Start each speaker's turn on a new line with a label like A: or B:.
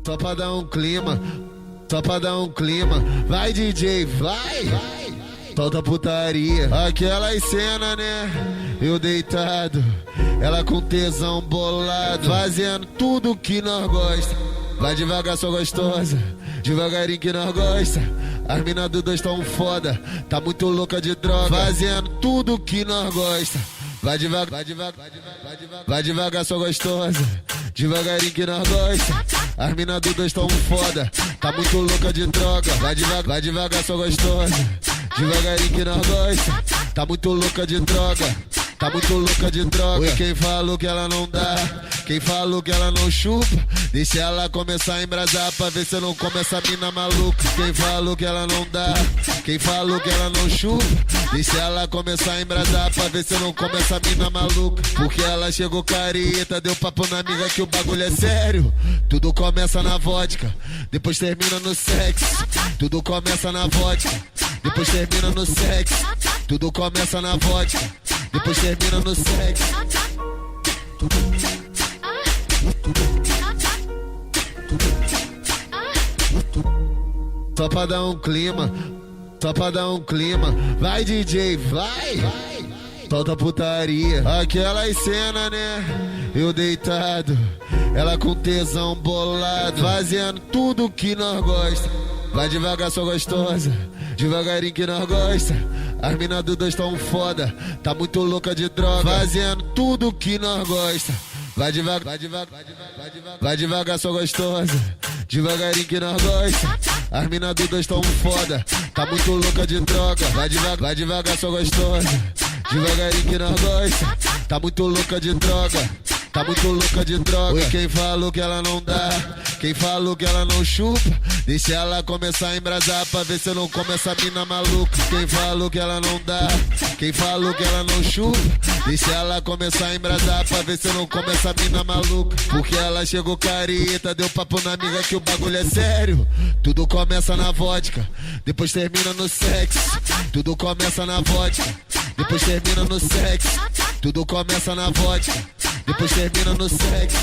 A: Só pra dar um clima, só pra dar um clima. Vai DJ, vai, solta putaria. Aquelas cenas, né? Eu deitado, ela com tesão bolado, fazendo tudo que nós gosta. Vai devagar, só gostosa, devagarinho que nós gosta. As mina do dois tão foda, tá muito louca de droga, fazendo tudo que nós gosta. Vai devagar, vai devagar, vai devagar, só gostosa, devagarinho que nós gosta. As mina do dois tão foda, tá muito louca de droga. Vai devagar, só gostosa, devagarinho que nós gosta. Tá muito louca de droga, tá muito louca de droga. E quem falou que ela não dá, quem falou que ela não chupa, deixa ela começar a embrasar pra ver se eu não come essa mina maluca. Quem falou que ela não dá, quem falou que ela não chupa, deixa ela começar a embrasar pra ver se eu não come essa mina maluca. Porque ela chegou careta, deu papo na amiga que o bagulho é sério. Tudo começa na vodka, depois termina no sexo. Tudo começa na vodka, depois termina no sexo. Tudo começa na vodka, depois termina no sexo. Só pra dar um clima, só pra dar um clima. Vai DJ, vai, solta putaria. Aquelas cenas, né? Eu deitado, ela com tesão bolado, fazendo tudo que nós gosta. Vai devagar, só gostosa, devagarinho que nós gosta. As mina do dois tão foda, tá muito louca de droga, fazendo tudo que nós gosta. Vai devagar, vai devagar, só gostosa, devagarinho que nós gosta. As mina do dois tão foda, tá muito louca de droga. Vai devagar, só gostosa, devagarinho que nós gosta. Tá muito louca de droga, tá muito louca de droga. E quem falou que ela não dá, quem falou que ela não chupa, deixa ela começar a embrasar pra ver se eu não come essa mina maluca. Quem falou que ela não dá, quem falou que ela não chupa, deixa ela começar a embrasar pra ver se eu não come essa mina maluca. Porque ela chegou careta, deu papo na amiga que o bagulho é sério. Tudo começa na vodka, depois termina no sexo. Tudo começa na vodka, depois termina no sexo. Tudo começa na vodka, depois termina no sexo.